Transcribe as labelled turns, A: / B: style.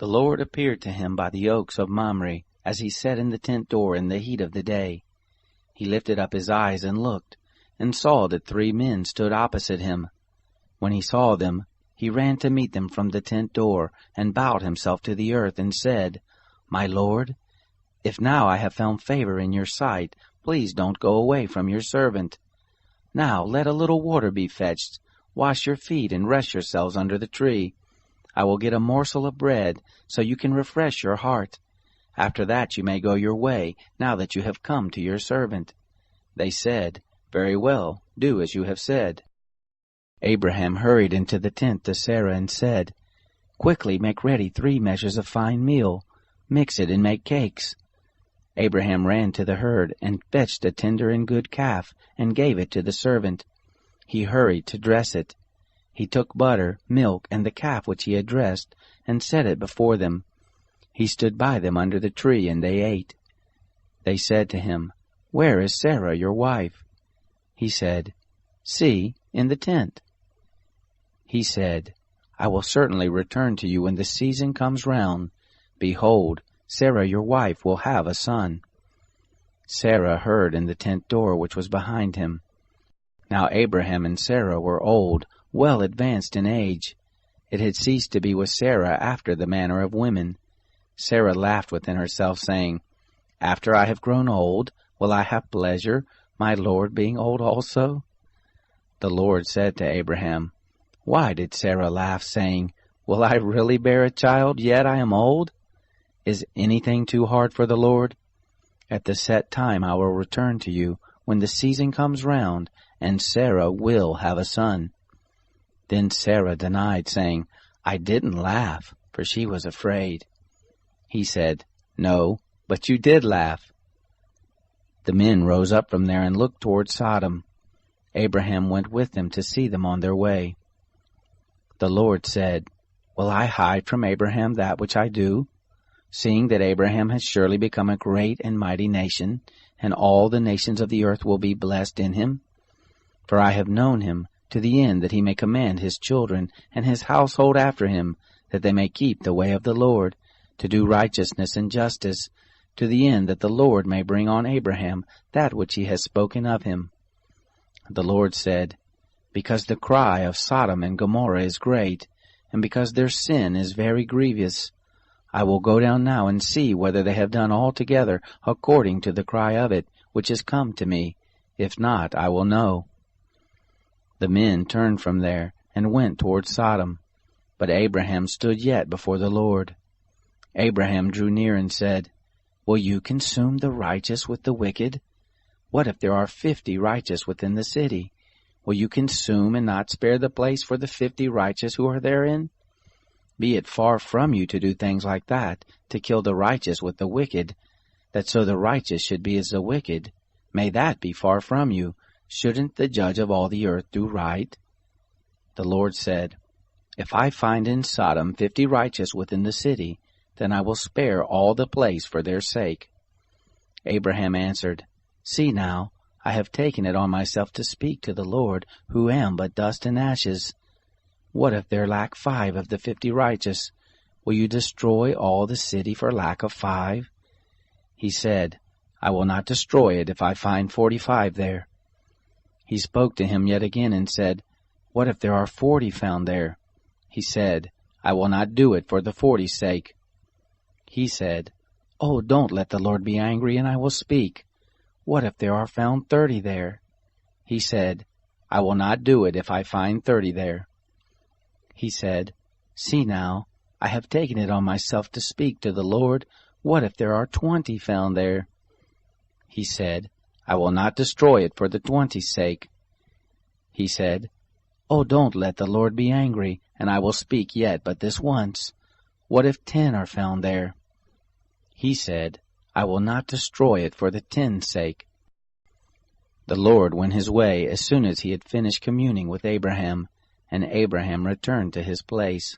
A: The Lord appeared to him by the oaks of Mamre, as he sat in the tent door in the heat of the day. He lifted up his eyes and looked, and saw that 3 men stood opposite him. When he saw them, he ran to meet them from the tent door, and bowed himself to the earth, and said, "My Lord, if now I have found favor in your sight, please don't go away from your servant. Now let a little water be fetched. Wash your feet and rest yourselves under the tree. I will get a morsel of bread, so you can refresh your heart. After that you may go your way, now that you have come to your servant." They said, "Very well, do as you have said." Abraham hurried into the tent to Sarah and said, "Quickly make ready 3 measures of fine meal. Mix it and make cakes." Abraham ran to the herd and fetched a tender and good calf and gave it to the servant. He hurried to dress it. He took butter, milk, and the calf which he had dressed, and set it before them. He stood by them under the tree, and they ate. They said to him, "Where is Sarah, your wife?" He said, "See, in the tent." He said, "I will certainly return to you when the season comes round. Behold, Sarah your wife will have a son." Sarah heard in the tent door which was behind him. Now Abraham and Sarah were old, well advanced in age. It had ceased to be with Sarah after the manner of women. Sarah laughed within herself, saying, "After I have grown old, will I have pleasure, my Lord being old also?" The Lord said to Abraham, "Why did Sarah laugh, saying, 'Will I really bear a child, yet I am old?' Is anything too hard for the Lord? At the set time I will return to you, when the season comes round, and Sarah will have a son." Then Sarah denied, saying, "I didn't laugh," for she was afraid. He said, "No, but you did laugh." The men rose up from there and looked toward Sodom. Abraham went with them to see them on their way. The Lord said, "Will I hide from Abraham that which I do? Seeing that Abraham has surely become a great and mighty nation, and all the nations of the earth will be blessed in him. For I have known him, to the end that he may command his children and his household after him, that they may keep the way of the Lord, to do righteousness and justice, to the end that the Lord may bring on Abraham that which he has spoken of him." The Lord said, "Because the cry of Sodom and Gomorrah is great, and because their sin is very grievous, I will go down now and see whether they have done altogether according to the cry of it, which has come to me. If not, I will know." The men turned from there and went toward Sodom, but Abraham stood yet before the Lord. Abraham drew near and said, "Will you consume the righteous with the wicked? What if there are 50 righteous within the city? Will you consume and not spare the place for the 50 righteous who are therein? Be it far from you to do things like that, to kill the righteous with the wicked, that so the righteous should be as the wicked. May that be far from you. Shouldn't the judge of all the earth do right?" The Lord said, "If I find in Sodom 50 righteous within the city, then I will spare all the place for their sake." Abraham answered, "See now, I have taken it on myself to speak to the Lord, who am but dust and ashes. What if there lack 5 of the 50 righteous? Will you destroy all the city for lack of 5? He said, "I will not destroy it if I find 45 there." He spoke to him yet again and said, "What if there are 40 found there?" He said, "I will not do it for the 40's sake." He said, "Oh, don't let the Lord be angry, and I will speak. What if there are found 30 there?" He said, "I will not do it if I find 30 there." He said, "See now, I have taken it on myself to speak to the Lord. What if there are 20 found there?" He said, "I will not destroy it for the 20's sake." He said, "Oh, don't let the Lord be angry, and I will speak yet but this once. What if 10 are found there?" He said, "I will not destroy it for the 10's sake." The Lord went his way as soon as he had finished communing with Abraham, and Abraham returned to his place.